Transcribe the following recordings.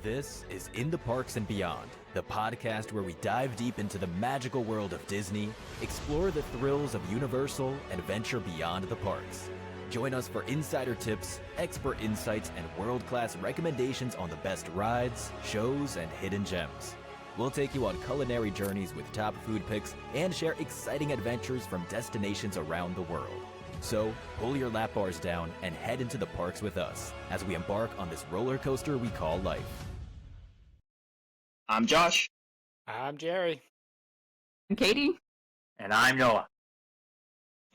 This is In the Parks and Beyond, the podcast where we dive deep into the magical world of Disney, explore the thrills of Universal, and venture beyond the parks. Join us for insider tips, expert insights, and world-class recommendations on the best rides, shows, and hidden gems. We'll take you on culinary journeys with top food picks and share exciting adventures from destinations around the world. So, pull your lap bars down and head into the parks with us as we embark on this roller coaster we call life. I'm Josh. I'm Jerry. I'm Katie. And I'm Noah.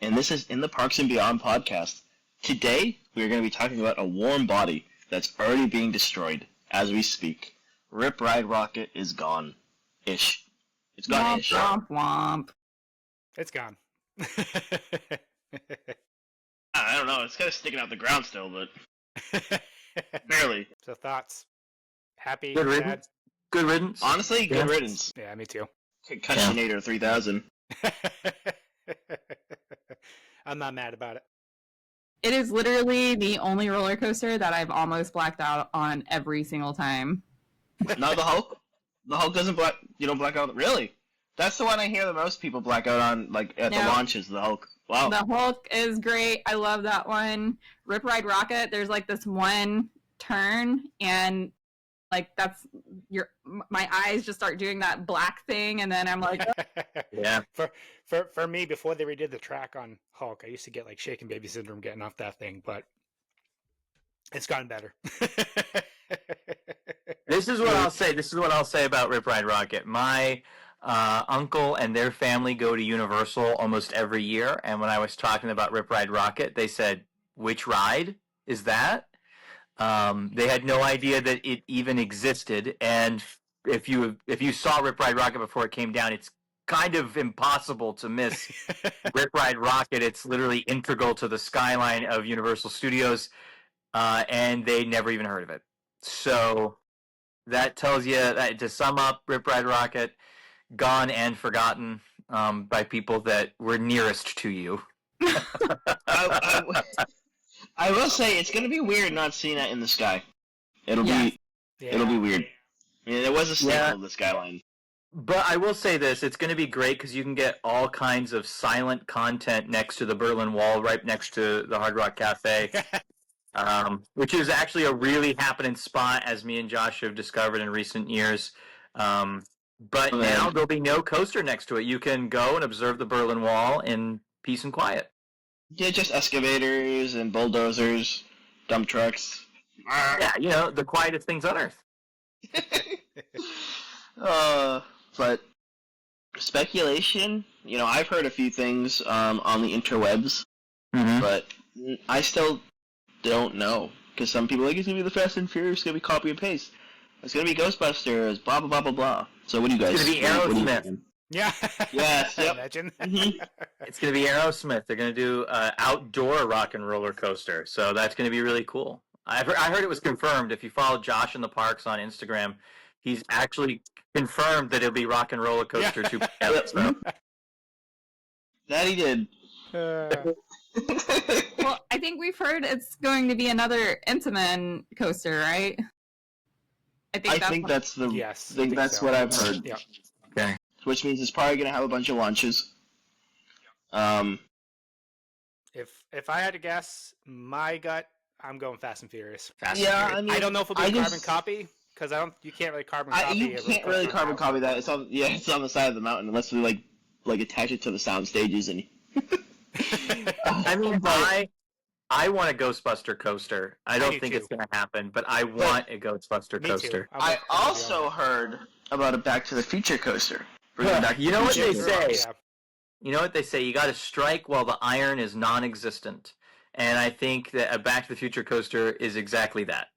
And this is In the Parks and Beyond podcast. Today, we are going to be talking about a warm body that's already being destroyed as we speak. Rip Ride Rockit is gone-ish. It's gone-ish. Womp, womp. It's gone. I don't know. It's kind of sticking out the ground still, but barely. So thoughts? Happy? Good Sad? riddance. Good riddance. Honestly, good Yeah. riddance. Yeah, me too. Concussionator 3000. I'm not mad about it. It is literally the only roller coaster that I've almost blacked out on every single time. No, the Hulk? The Hulk doesn't black... You don't black out... Really? That's the one I hear the most people black out on, like, at the No. launches, the Hulk. Wow. The Hulk is great. I love that one. Rip Ride Rockit, there's like this one turn and like that's my eyes just start doing that black thing and then I'm like, Yeah. For me, before they redid the track on Hulk, I used to get like shaken baby syndrome getting off that thing, but it's gotten better. This is what I'll say. This is what I'll say about Rip Ride Rockit. My uncle and their family go to Universal almost every year, and when I was talking about Rip Ride Rockit, they said, "Which ride is that?" They had no idea that it even existed, and if you saw Rip Ride Rockit before it came down, it's kind of impossible to miss Rip Ride Rockit. It's literally integral to the skyline of Universal Studios, and they never even heard of it. So that tells you that, to sum up, Rip Ride Rockit, gone and forgotten by people that were nearest to you. I will say it's gonna be weird not seeing that in the sky. It'll Yes. it'll be weird. I mean, there was a staple of the skyline. But I will say this, it's going to be great because you can get all kinds of silent content next to the Berlin Wall, right next to the Hard Rock Cafe, which is actually a really happening spot, as me and Josh have discovered in recent years. But now there'll be no coaster next to it. You can go and observe the Berlin Wall in peace and quiet. Yeah, just excavators and bulldozers, dump trucks. Yeah, the quietest things on Earth. But speculation, I've heard a few things on the interwebs, but I still don't know. Because some people are like, it's going to be the Fast and Furious, it's going to be copy and paste. It's going to be Ghostbusters, blah, blah, blah, blah, blah. So what do you guys It's going to be Aerosmith. Yeah. Yes, yep. Imagine. It's going to be Aerosmith. They're going to do outdoor rock and roller coaster. So that's going to be really cool. I heard it was confirmed. If you follow Josh in the Parks on Instagram, he's actually confirmed that it'll be Rock and Roller Coaster 2. So. That he did. well, I think we've heard it's going to be another Intamin coaster, right? I think that's the. Yes, I think that's so. what I've heard. Yeah. Okay. Which means it's probably going to have a bunch of launches. If I had to guess, my gut, I'm going Fast and Furious. I mean, I don't know if it'll be a carbon copy because you can't really carbon copy. You can't really carbon copy that. It's on the side of the mountain unless we like attach it to the sound stages and. I mean, I want a Ghostbuster coaster. I don't think it's going to happen, but I want a Ghostbuster coaster. I also heard about a Back to the Future coaster. You know what they say? Yeah. You know what they say? You got to strike while the iron is non-existent. And I think that a Back to the Future coaster is exactly that.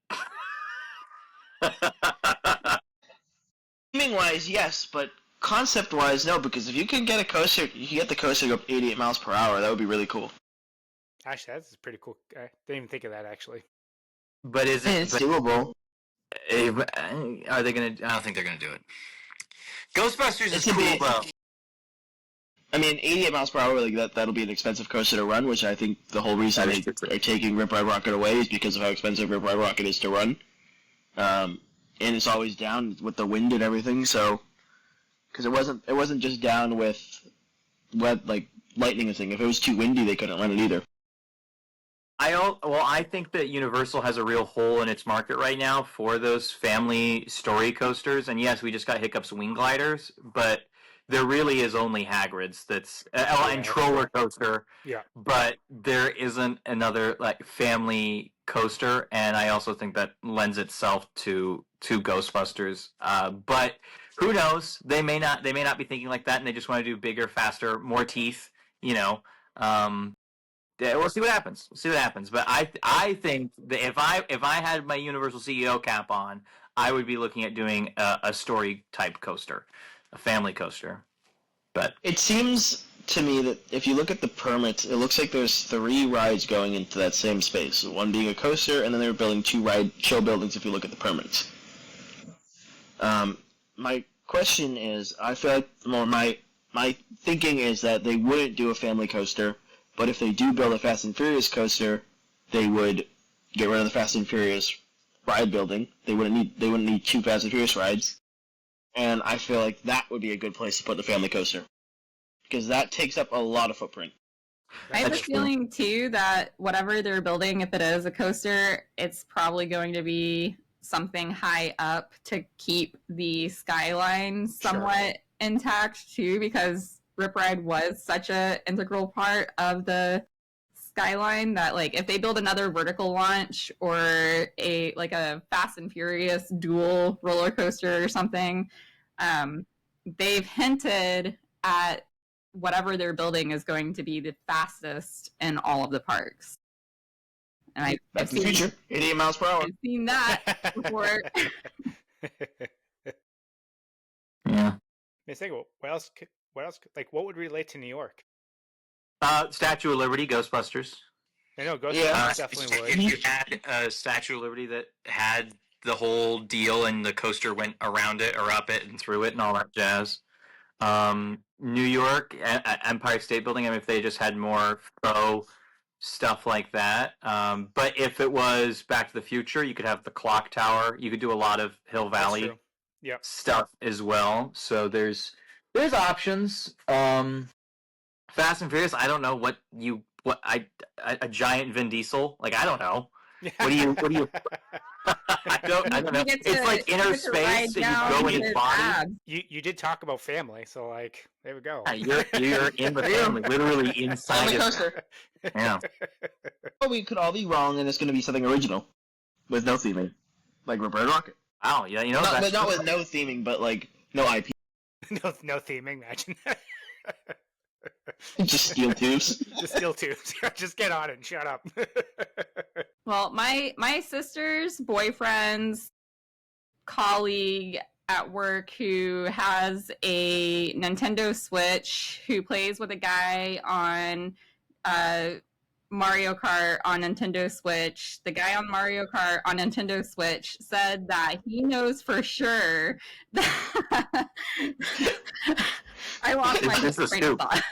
Naming-wise, yes, but concept-wise, no, because if you can get a coaster, you can get the coaster to go up 88 miles per hour, that would be really cool. Actually, that's pretty cool. I didn't even think of that, actually. But is it... It's doable. Are they going to... I don't think they're going to do it. Ghostbusters is It's cool, bro. I mean, 88 miles per hour, that'll be an expensive coaster to run, which I think the whole reason they are taking Rip Ride Rockit away is because of how expensive Rip Ride Rockit is to run. and it's always down with the wind and everything. So, because it wasn't just down with like lightning and thing. If it was too windy, they couldn't run it either. I think that Universal has a real hole in its market right now for those family story coasters. And yes, we just got Hiccup's Wing Gliders, but there really is only Hagrid's that's and Troller Coaster. Yeah. But there isn't another like family coaster, and I also think that lends itself to Ghostbusters. But who knows? They may not be thinking like that, and they just want to do bigger, faster, more teeth. You know. Yeah, we'll see what happens. But I think that if I had my Universal CEO cap on, I would be looking at doing a story type coaster, a family coaster. But it seems to me that if you look at the permits, it looks like there's 3 rides going into that same space. One being a coaster, and then they were building 2 show buildings. If you look at the permits, my question is, I feel like my thinking is that they wouldn't do a family coaster. But if they do build a Fast and Furious coaster, they would get rid of the Fast and Furious ride building. They wouldn't need 2 Fast and Furious rides. And I feel like that would be a good place to put the family coaster, because that takes up a lot of footprint. I have a feeling too that whatever they're building, if it is a coaster, it's probably going to be something high up to keep the skyline somewhat intact too, because Rip Ride was such an integral part of the skyline that, like, if they build another vertical launch or a Fast and Furious dual roller coaster or something, they've hinted at whatever they're building is going to be the fastest in all of the parks. And That's the future. 88 miles per hour. I've seen that before. yeah. I think, what else? Like, what would relate to New York? Statue of Liberty, Ghostbusters. I know Ghostbusters definitely would. If you had a Statue of Liberty that had the whole deal and the coaster went around it or up it and through it and all that jazz. New York, Empire State Building, I mean, if they just had more faux stuff like that. But if it was Back to the Future, you could have the clock tower. You could do a lot of Hill Valley stuff as well. So there's options. Fast and Furious, I don't know a giant Vin Diesel, like, I don't know. What do you I don't know. It's like inner space and you go in his body. You did talk about family, so, like, there we go. Yeah, you're in the family, literally inside the coaster. Yeah. Well, we could all be wrong, and it's going to be something original with no theming, like Rip Ride Rockit. Oh, yeah, you know, not with no theming, but like no IP. no theming. Imagine. Just steel tubes. Just steel tubes. Just get on it and shut up. Well, my sister's boyfriend's colleague at work who has a Nintendo Switch, who plays with a guy on Mario Kart on Nintendo Switch. The guy on Mario Kart on Nintendo Switch said that he knows for sure that I lost my train of thought.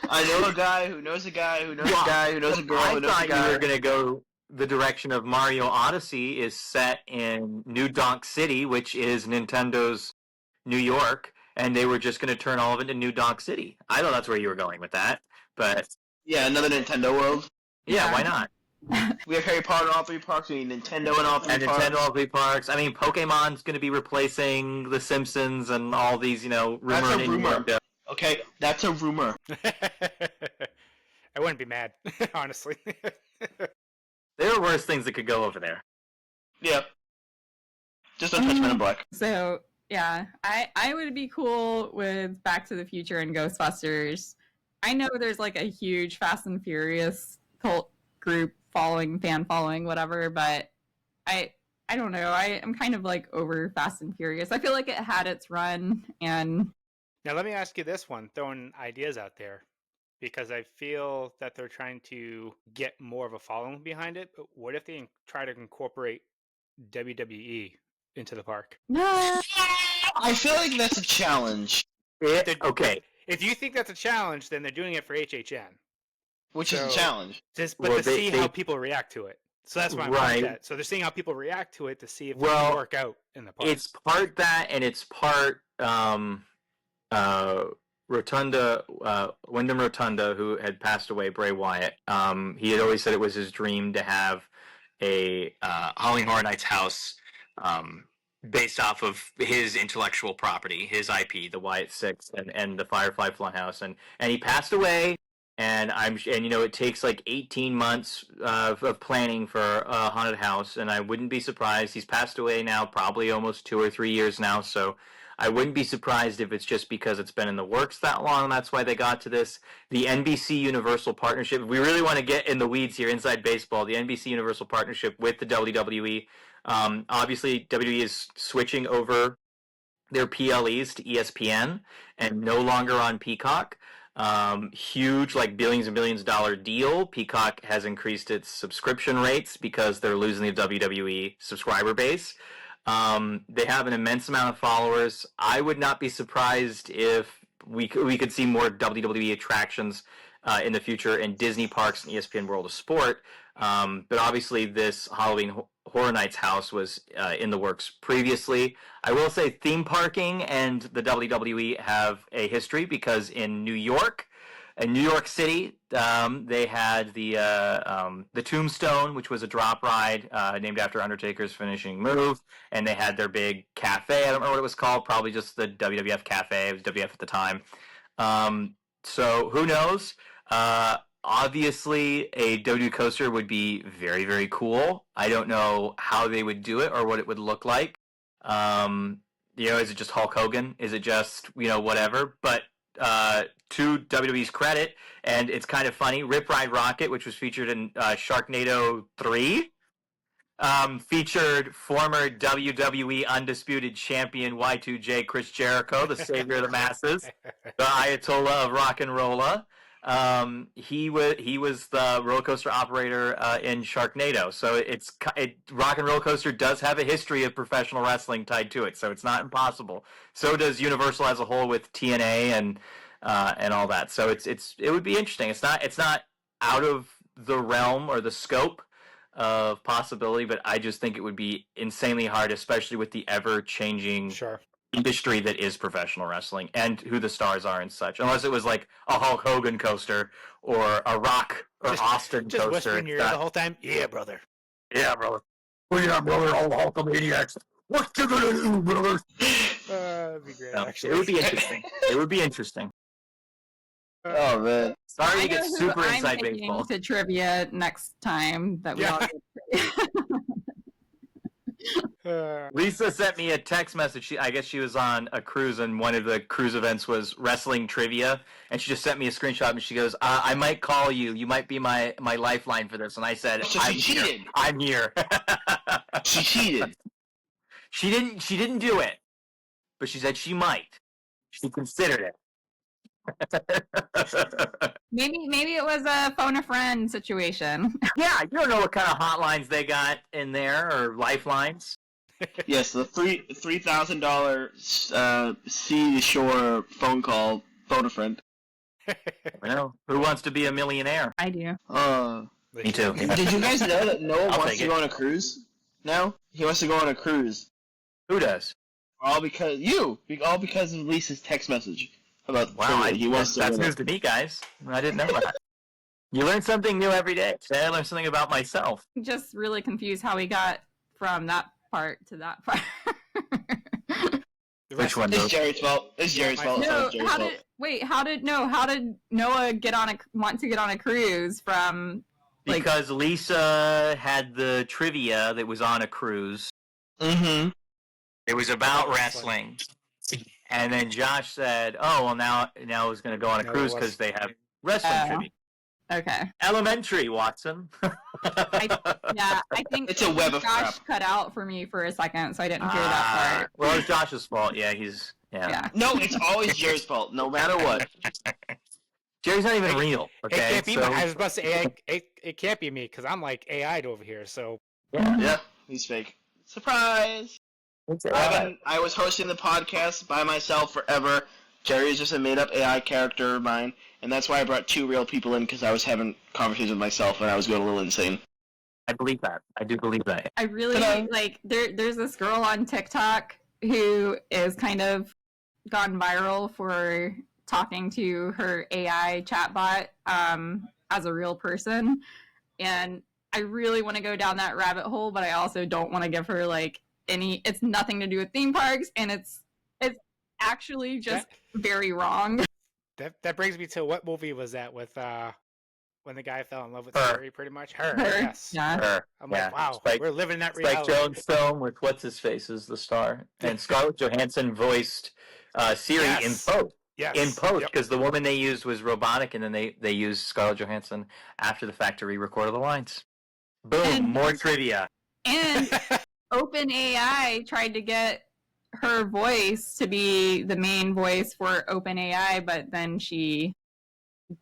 I know a guy who knows a guy who knows a guy who knows a girl who knows a guy. I thought you were going to go the direction of Mario Odyssey is set in New Donk City, which is Nintendo's New York, and they were just going to turn all of it into New Donk City. I thought that's where you were going with that, but... Yeah, another Nintendo world. Yeah, why not? We have Harry Potter in all 3 parks. We need Nintendo in all 3 parks. Nintendo all 3 parks. I mean, Pokemon's going to be replacing The Simpsons and all these, rumor. That's a rumor. Okay, that's a rumor. I wouldn't be mad, honestly. There are worse things that could go over there. Yep. Just don't touch Men in Black. So, yeah, I would be cool with Back to the Future and Ghostbusters. I know there's like a huge Fast and Furious cult group fan following, whatever, but I don't know. I'm kind of like over Fast and Furious. I feel like it had its run, and... Now let me ask you this one, throwing ideas out there, because I feel that they're trying to get more of a following behind it, but what if they try to incorporate WWE into the park? No! I feel like that's a challenge. Okay. If you think that's a challenge, then they're doing it for HHN. Which is a challenge. To see how people react to it. So that's why I'm Right. that. So they're seeing how people react to it to see if it Well, can work out in the parks. It's part that, and it's part Rotunda, Wyndham Rotunda, who had passed away, Bray Wyatt. He had always said it was his dream to have a Howling Horror Nights house based off of his intellectual property, his IP, the Wyatt Six and the Firefly Funhouse, and he passed away. And it takes like 18 months of planning for a haunted house, and I wouldn't be surprised. He's passed away now, probably almost 2 or 3 years now, so I wouldn't be surprised if it's just because it's been in the works that long. That's why they got to this. The NBC Universal partnership. If we really want to get in the weeds here, inside baseball, the NBC Universal partnership with the WWE. Obviously, WWE is switching over their PLEs to ESPN and no longer on Peacock. Huge, like billions and billions dollar deal. Peacock has increased its subscription rates because they're losing the WWE subscriber base. They have an immense amount of followers. I would not be surprised if we could see more WWE attractions in the future in Disney parks and ESPN World of Sport. But obviously this Halloween Horror Nights house was in the works previously. I will say theme parking and the WWE have a history because in New York City, they had the Tombstone, which was a drop ride named after Undertaker's finishing move, and they had their big cafe. I don't remember what it was called. Probably just the WWF cafe. It was WWF at the time. So who knows? Obviously, a WWE coaster would be very, very cool. I don't know how they would do it or what it would look like. Is it just Hulk Hogan? Is it just, whatever? But to WWE's credit, and it's kind of funny, Rip Ride Rockit, which was featured in Sharknado 3, featured former WWE Undisputed Champion Y2J Chris Jericho, the savior of the masses, the Ayatollah of rock and rolla. He was the roller coaster operator in Sharknado, so Rock and Roller Coaster does have a history of professional wrestling tied to it, so it's not impossible. So does Universal as a whole with TNA and all that. So it would be interesting. It's not out of the realm or the scope of possibility, but I just think it would be insanely hard, especially with the ever changing industry that is professional wrestling and who the stars are and such. Unless it was like a Hulk Hogan coaster or a Rock or Austin just coaster. Whispering in your ear the whole time. Yeah, brother. Yeah, brother. Well, yeah, brother. All Hulkamaniacs. What you gonna do, brother? That'd be great. No, Actually, it would be interesting. It would be interesting. Oh man. Sorry I to get know who super I'm inside taking baseball. to trivia next time that we Yeah. all Lisa sent me a text message. I guess she was on a cruise, and one of the cruise events was wrestling trivia, and she just sent me a screenshot, and she goes, I might call you. You might be my lifeline for this. And I said, So she cheated. I'm here. She cheated. She didn't do it, but she said she might. She considered it. maybe it was a phone a friend situation. Yeah, you don't know what kind of hotlines they got in there or lifelines. Yes, the $3,000 sea to shore phone call, phone a friend. Well, who wants to be a millionaire? I do. Me too. Did you guys know that Noah I'll wants take to it. go on a cruise now? He wants to go on a cruise. Who does? All because of Lisa's text message about Wow, trivia. He wants to that's win news it. to me, guys. I didn't know that. You learn something new every day. Today I learned something about myself. Just really confused how we got from that part to that part. Which one? It's Though? Jerry's fault. It's Jerry's fault. No, It's Jerry's fault. how did Noah want to get on a cruise from like Because Lisa had the trivia that was on a cruise. Mm-hmm. It was about wrestling. And then Josh said, "Oh, well, now I was going to go on a No, it cruise wasn't. because they have wrestling Oh. trivia." okay. Elementary, Watson. Yeah, I think It's a web of Josh crap. cut out for me for a second, so I didn't hear that part. Well, it's Josh's fault. Yeah, Yeah. No, it's always Jerry's fault, no matter what. Jerry's not even real. It Okay, can't be. so I was about to say it can't be me because I'm like AI'd over here. So Yeah, he's fake. Surprise! I was hosting the podcast by myself forever. Jerry is just a made-up AI character of mine, and that's why I brought two real people in, because I was having conversations with myself and I was going a little insane. I believe that. I do believe that. I really like there's this girl on TikTok who is kind of gone viral for talking to her AI chatbot as a real person. And I really want to go down that rabbit hole, but I also don't want to give her like it's nothing to do with theme parks, and it's actually just very wrong. That brings me to, what movie was that with when the guy fell in love with Her. Siri, pretty much? Her. Her. Yes. Yeah. Her. I'm like, wow, Spike, we're living that Spike reality. Jones film with what's his face as the star, and Scarlett Johansson voiced Siri in post. Yes. In post, because the woman they used was robotic, and then they used Scarlett Johansson after the fact to re-record all the lines. Boom! And- more trivia. And OpenAI tried to get her voice to be the main voice for OpenAI, but then she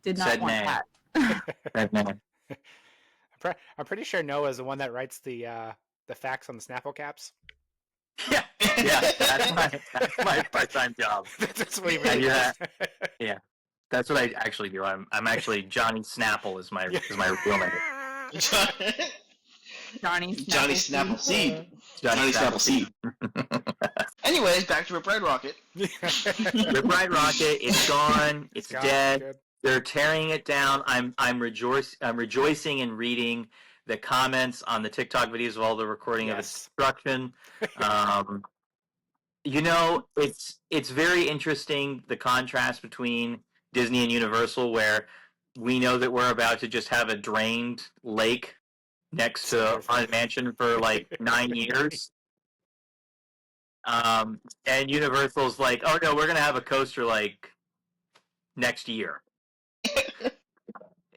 did not Said want nay. that. I'm pretty sure Noah is the one that writes the facts on the Snapple caps. Yeah, that's my part-time job. That's what he really Yeah. does. Yeah, that's what I actually do. I'm actually Johnny Snapple is my real name. Johnny Snapple Seed. Johnny Snapple Seed. Anyways, back to Rip Ride Rockit. Rip Ride Rockit, it's gone. It's gone, dead. good. They're tearing it down. I'm rejoicing in reading the comments on the TikTok videos of all the recording of its destruction. You know, it's very interesting, the contrast between Disney and Universal, where we know that we're about to just have a drained lake next to Haunted Mansion for like 9 years. And Universal's like, oh no, we're gonna have a coaster like next year.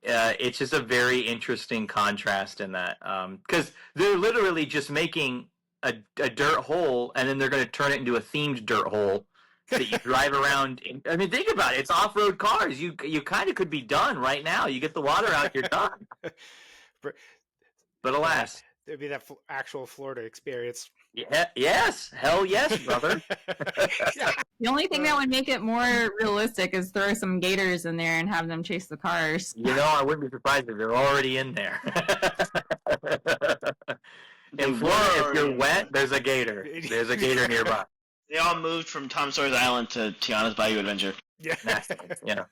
It's just a very interesting contrast in that, because they're literally just making a dirt hole, and then they're going to turn it into a themed dirt hole that you drive around in. I mean, think about it. It's off-road cars. You kind of could be done right now. You get the water out, you're done. But alas. It'd be that actual Florida experience. Yeah, yes. Hell yes, brother. The only thing that would make it more realistic is throw some gators in there and have them chase the cars. You know, I wouldn't be surprised if they're already in there. In Florida, if you're wet, there's a gator. There's a gator nearby. They all moved from Tom Sawyer's Island to Tiana's Bayou Adventure. Yeah. Yeah.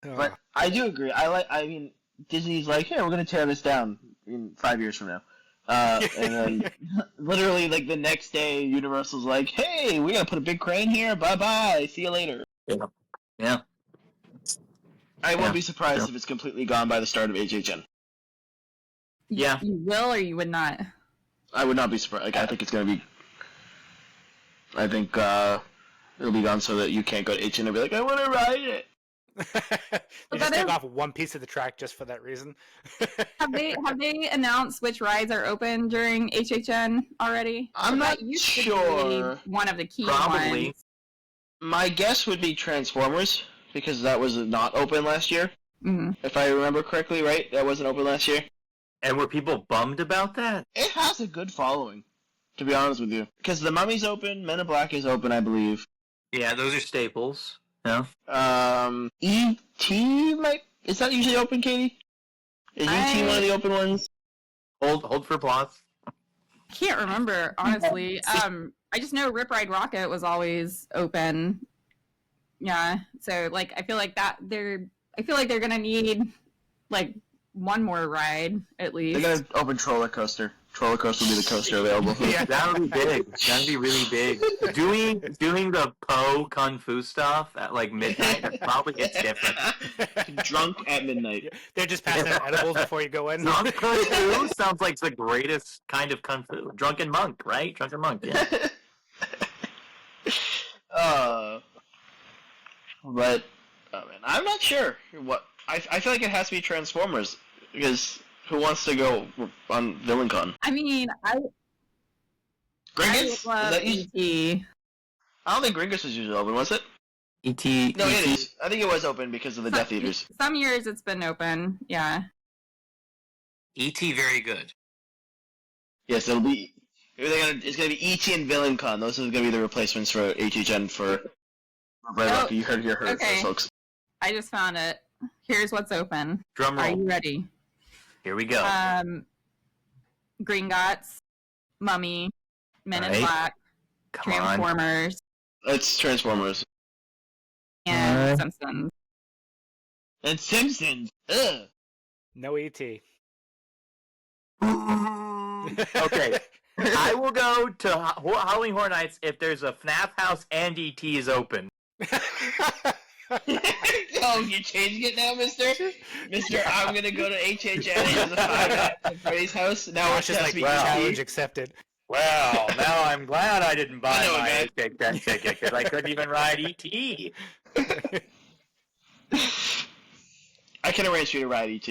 But I do agree. I mean, Disney's like, hey, we're going to tear this down in 5 years from now. And then literally, like, the next day, Universal's like, hey, we gotta put a big crane here, bye-bye, see you later. Yeah. I won't be surprised if it's completely gone by the start of HHN. Yeah. You will or you would not? I would not be surprised. Like, I think it's gonna be... I think, it'll be gone so that you can't go to HHN and be like, I wanna ride it! You just take off one piece of the track just for that reason. Have they announced which rides are open during HHN already? I'm not sure. One of the key Probably. ones. My guess would be Transformers, because that was not open last year. Mm-hmm. If I remember correctly, right? That wasn't open last year. And were people bummed about that? It has a good following, to be honest with you. Because The Mummy's open, Men in Black is open, I believe. Yeah, those are staples. No? E.T. might... Is that usually open, Katie? Is E.T. one of the open ones? Hold for applause. Can't remember, honestly. I just know Rip Ride Rockit was always open. Yeah, so like I feel like they're gonna need like one more ride at least. They're gonna open Troller Coaster. Troller Coaster will be the coaster available. Yeah, that would be big. That would be really big. Doing the Po Kung Fu stuff at like midnight, that probably gets different. Drunk at midnight. They're just passing out edibles before you go in. Drunk Kung Fu sounds like the greatest kind of Kung Fu. Drunken Monk, right? Drunken Monk, yeah. But man, I'm not sure what. I feel like it has to be Transformers because who wants to go on VillainCon? I mean, Gringotts? I love E.T. I don't think Gringotts was usually open, was it? E.T. No, it is. I think it was open because of the Death Eaters. Some years it's been open, yeah. E.T. very good. Yes, it'll be. It's gonna be E.T. and VillainCon. Those are gonna be the replacements for HHN for Red Rock. You heard it okay. folks. I just found it. Here's what's open. Drum roll. Are you ready? Here we go. Gringotts, Mummy, Men in Right. Black, Come on. Transformers, It's Transformers. and Alright. Simpsons. And Simpsons. Ugh. No E ET. Okay. I will go to Halloween Horror Nights if there's a FNAF house and ET is open. Oh, you're changing it now, mister? Mister, I'm gonna go to HHN as a 5 at Freddy's house. Now it's Josh is just like, me. challenge accepted. Well, now I'm glad I didn't buy I know, my man. HHN ticket because I couldn't even ride ET. I can arrange for you to ride ET.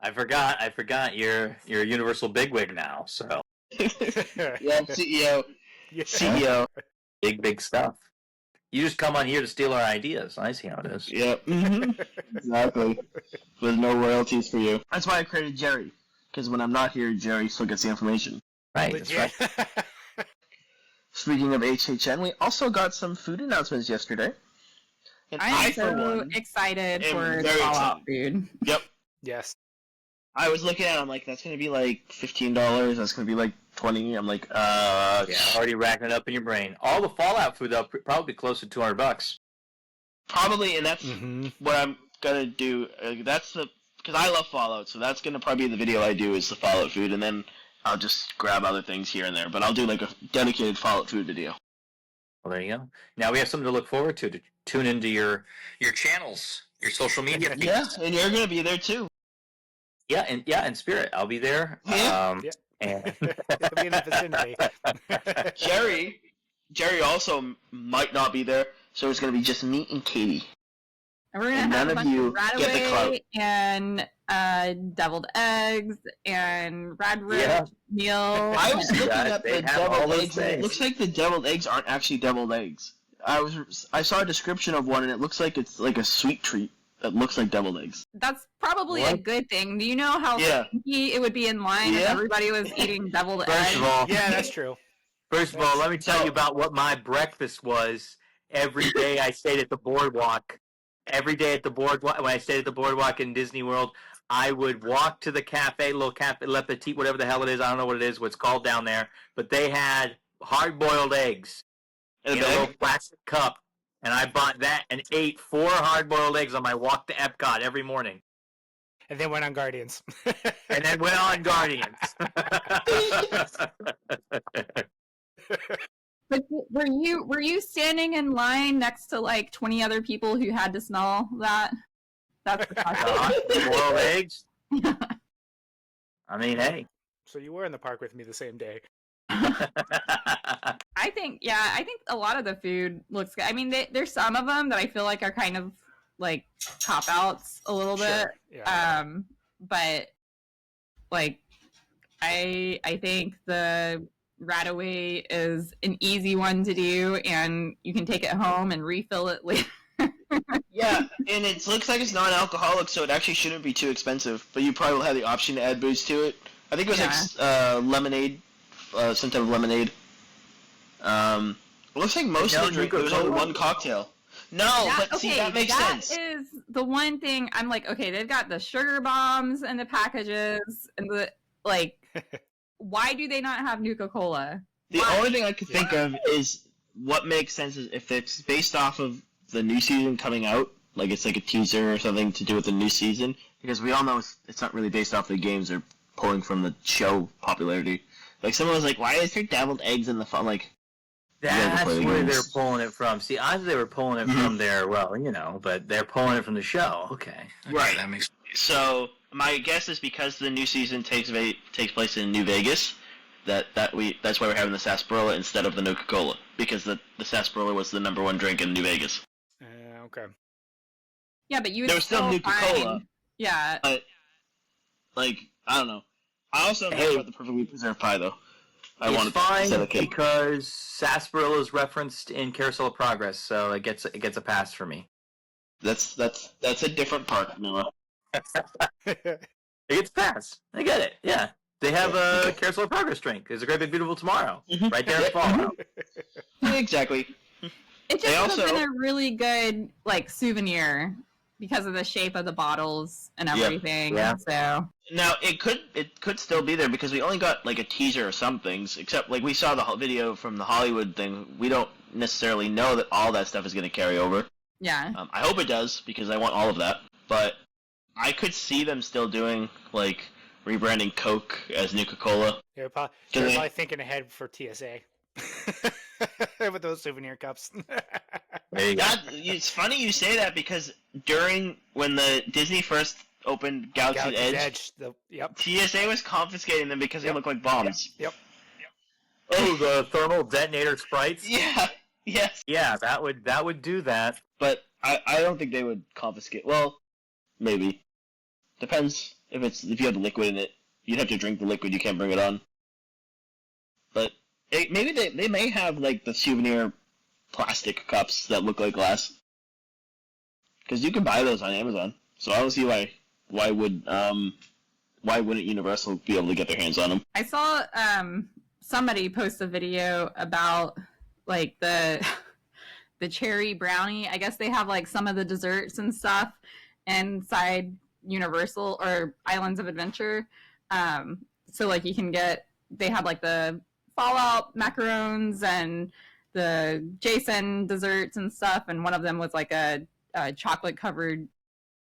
I forgot you're a Universal bigwig now, so Yeah, CEO. CEO. big stuff. You just come on here to steal our ideas. I see how it is. Yep. Exactly. With no royalties for you. That's why I created Jerry. Because when I'm not here, Jerry still gets the information. Right, that's right. Speaking of HHN, we also got some food announcements yesterday. And I am for so one, excited am for the very Fallout food. Yep. Yes. I was looking at it, I'm like, that's going to be like $15. That's going to be like $20. I'm like, Yeah, already racking it up in your brain. All the Fallout food, though, probably close to $200. Probably, and that's Mm-hmm. what I'm going to do. Because I love Fallout, so that's going to probably be the video I do is the Fallout food, and then I'll just grab other things here and there. But I'll do like a dedicated Fallout food video. Well, there you go. Now we have something to look forward to tune into your channels, your social media feeds. Yeah, and you're going to be there too. Yeah, in spirit, I'll be there. Yeah. Yeah. And It'll be in the vicinity. Jerry also might not be there, so it's going to be just me and Katie. And we're gonna And have none a of bunch you of get the clout. Radaway and deviled eggs and Rad Rich Yeah. meal. I was looking Yeah, at they the have all deviled those eggs, and it things. looks like the deviled eggs aren't actually deviled eggs. I saw a description of one, and it looks like it's like a sweet treat that looks like deviled eggs. That's probably a What? good thing. Do you know how Yeah. stinky it would be in line if Yeah. everybody was eating deviled First eggs? of all, Yeah, that's true. let me tell you about what my breakfast was every day I stayed at the boardwalk. Every day at the boardwalk, when I stayed at the boardwalk in Disney World, I would walk to the cafe, little cafe, Le Petit, whatever the hell it is. I don't know what it is, what's called down there. But they had hard-boiled eggs And in a little plastic cup. And I bought that and ate 4 hard-boiled eggs on my walk to Epcot every morning. And then went on Guardians. And then went on Guardians. But were you standing in line next to like 20 other people who had to smell that? That's the question. Boiled eggs? I mean, hey. So you were in the park with me the same day. I think a lot of the food looks good. I mean, there's some of them that I feel like are kind of like cop outs a little bit. Sure. Yeah. But like I think the Radaway is an easy one to do, and you can take it home and refill it later. Yeah, and it looks like it's non-alcoholic, so it actually shouldn't be too expensive. But you probably will have the option to add booze to it. I think it was like lemonade, some type of lemonade. It looks like most of the drink, there was only one cocktail. No, but see, that makes sense. That is the one thing I'm like, okay, they've got the sugar bombs and the packages and the like. Why do they not have Nuka-Cola? The only thing I could think of is what makes sense is if it's based off of the new season coming out, like it's like a teaser or something to do with the new season, because we all know it's not really based off the games, they're pulling from the show popularity. Like someone was like, why is there deviled eggs in the fun? Like, That's play the where games. they're pulling it from. See, I thought they were pulling it from their, but they're pulling it from the show. Okay. Right. That makes So my guess is because the new season takes place in New Vegas, that's why we're having the sarsaparilla instead of the Nuka-Cola, because the sarsaparilla was the #1 drink in New Vegas. Okay. Yeah, but you would There was still Nuka-Cola. find- Yeah. But like, I don't know. I also know about the perfectly preserved pie though. It's fine because sarsaparilla is referenced in Carousel of Progress, so it gets a pass for me. That's a different part, Noah. It gets a pass. I get it. Yeah. They have a Carousel of Progress drink. It's a great big beautiful tomorrow. Right there in Fallout. Exactly. It just would have been a really good like souvenir because of the shape of the bottles and Yep. everything. Yeah. So Now it could still be there because we only got like a teaser of some things. Except like we saw the video from the Hollywood thing. We don't necessarily know that all that stuff is going to carry over. yeah, I hope it does because I want all of that. But I could see them still doing like rebranding Coke as Nuka-Cola. They're probably, Do they- thinking ahead for TSA with those souvenir cups. There you go. It's funny you say that because when the Disney first opened Galaxy's Edge, Yep. TSA was confiscating them because they look like bombs. Yep. Oh, the thermal detonator sprites. Yeah. Yes. Yeah, that would do that. But I don't think they would confiscate. Well, maybe. Depends if you have the liquid in it. You'd have to drink the liquid. You can't bring it on. But maybe they may have like the souvenir plastic cups that look like glass. Because you can buy those on Amazon. So I don't see why wouldn't Universal be able to get their hands on them? I saw somebody post a video about like the cherry brownie. I guess they have like some of the desserts and stuff inside Universal or Islands of Adventure. So like you can they had like the Fallout macarons and the Jason desserts and stuff, and one of them was like a chocolate covered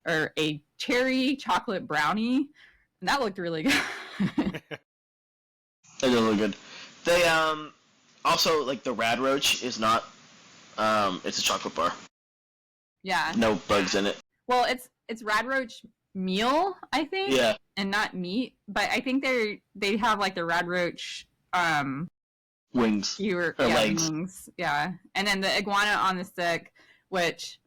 or a cherry chocolate brownie, and that looked really good. That does look good. They also like the Rad Roach is not it's a chocolate bar. Yeah. No bugs in it. Well, it's Rad Roach meal, I think. Yeah. And not meat, but I think they have like the Rad Roach Wings. Legs. wings. Yeah. And then the iguana on the stick, which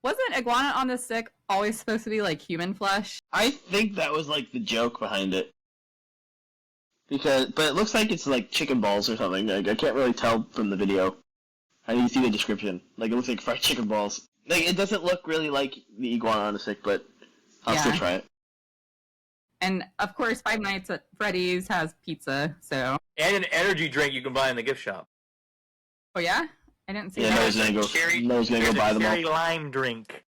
wasn't iguana on the stick always supposed to be like human flesh? I think that was like the joke behind it. But it looks like it's like chicken balls or something. Like, I can't really tell from the video. I need to see the description. Like it looks like fried chicken balls. Like it doesn't look really like the iguana on the stick, but I'll still try it. And of course, Five Nights at Freddy's has pizza. So. And an energy drink you can buy in the gift shop. Oh yeah, I didn't see Yeah, that. Noah's gonna go buy them all. Cherry lime drink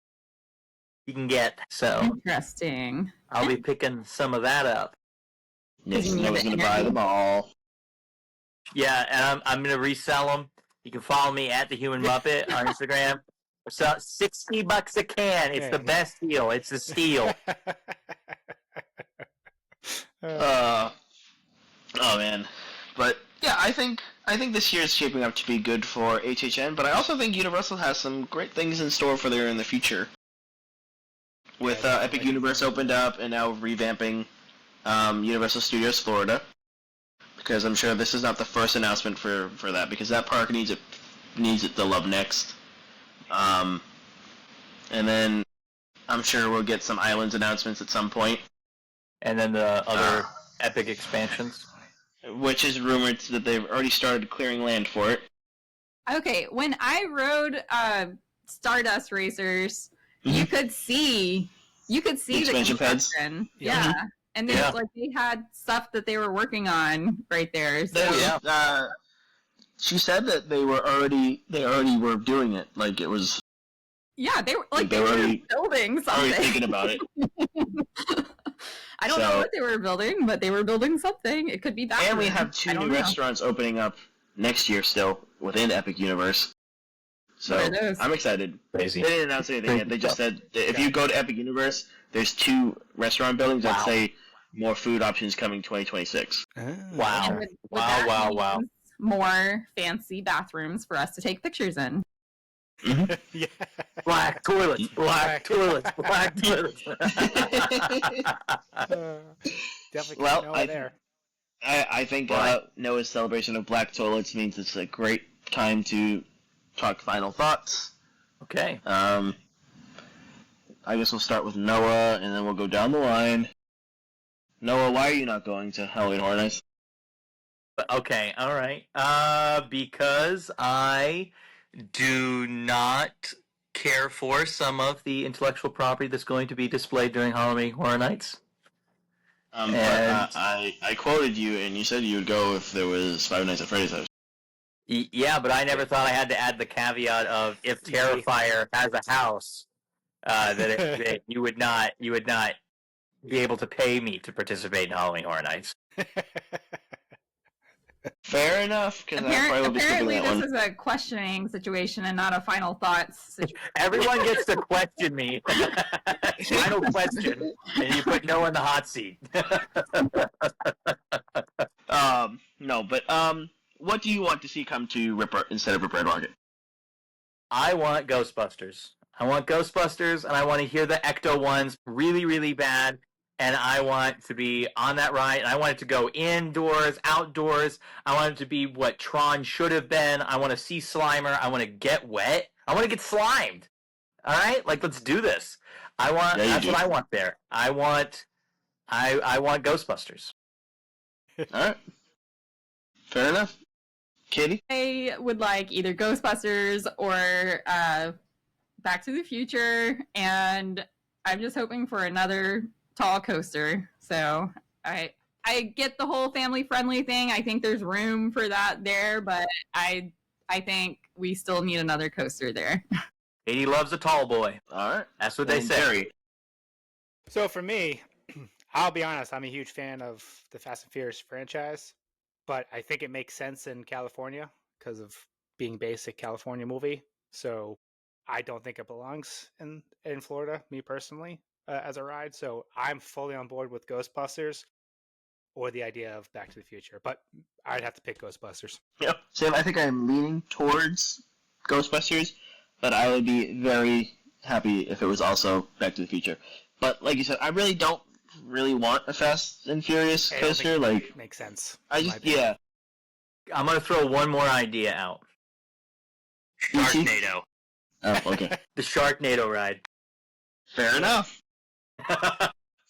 you can get. So Interesting. I'll be picking some of that up. Yes, You need Noah's the gonna buy energy. them all. Yeah, and I'm gonna resell them. You can follow me at the Human Muppet on Instagram. So $60 a can. It's the best deal. It's a steal. Oh man, but yeah, I think this year is shaping up to be good for HHN. But I also think Universal has some great things in store for their in the future. With Epic Universe opened up and now revamping Universal Studios Florida, because I'm sure this is not the first announcement for that, because that park needs it to love next. And then I'm sure we'll get some Islands announcements at some point. And then the other Epic expansions. Which is rumored that they've already started clearing land for it. Okay, when I rode Stardust Racers, you could see the expansion pads? construction. Yeah. Yeah. And they they had stuff that they were working on right there. So. She said that they already were doing it. Like it was. Yeah, they were They were already building something. already thinking about it. I don't know what they were building, but they were building something. It could be that. And we have 2 new restaurants opening up next year still within Epic Universe. So What are those? I'm excited. Crazy. They didn't announce anything yet. They just said that if you go to Epic Universe, there's 2 restaurant buildings that say more food options coming 2026. Wow. And with that Wow. means more fancy bathrooms for us to take pictures in. Yeah. Black toilets. Black toilets. Black toilets. Definitely Well, Noah there. I think Noah's celebration of black toilets means it's a great time to talk final thoughts. Okay. I guess we'll start with Noah, and then we'll go down the line. Noah, why are you not going to Halloween Horror Nights? Okay, all right. Because I do not care for some of the intellectual property that's going to be displayed during Halloween Horror Nights. But I quoted you, and you said you would go if there was Five Nights at Freddy's house. Yeah, but I never thought I had to add the caveat of if Terrifier has a house, that you would not be able to pay me to participate in Halloween Horror Nights. Fair enough, because I probably will be skipping Apparently, that this one. is a questioning situation and not a final thoughts situation. Everyone gets to question me. Final question, and you put Noah in the hot seat. No, but what do you want to see come to instead of Rip Ride Rockit? I want Ghostbusters. I want Ghostbusters, and I want to hear the Ecto ones really, really bad. And I want to be on that ride, and I want it to go indoors, outdoors. I want it to be what Tron should have been. I want to see Slimer. I want to get wet. I want to get slimed. All right, like let's do this. That's what I want there. I want Ghostbusters. All right, fair enough. Katie? I would like either Ghostbusters or Back to the Future, and I'm just hoping for another tall coaster. So I get the whole family friendly thing. I think there's room for that there, but I think we still need another coaster there. Katie loves a tall boy. All right, That's what they say. Jerry. So for me, I'll be honest, I'm a huge fan of the Fast and Furious franchise, but I think it makes sense in California because of being basic California movie. So I don't think it belongs in Florida, me personally, as a ride. So I'm fully on board with Ghostbusters or the idea of Back to the Future, but I'd have to pick Ghostbusters. Yep. Sam, I think I'm leaning towards Ghostbusters, but I would be very happy if it was also Back to the Future. But like you said, I really don't want a Fast and Furious coaster. Like, makes sense. I'm gonna throw one more idea out. Sharknado. Oh, okay. The Sharknado ride. Fair enough.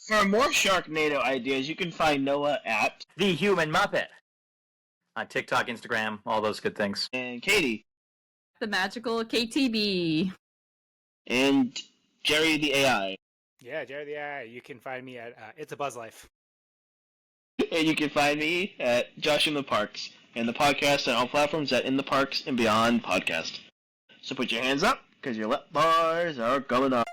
For more Sharknado ideas, you can find Noah at The Human Muppet on TikTok, Instagram, all those good things. and Katie The magical KTB. and Jerry the AI. Yeah, Jared the AI. You can find me at It's a Buzz Life. And you can find me at Josh in the Parks and the podcast on all platforms at In the Parks and Beyond Podcast. So put your hands up, because your lap bars are going up.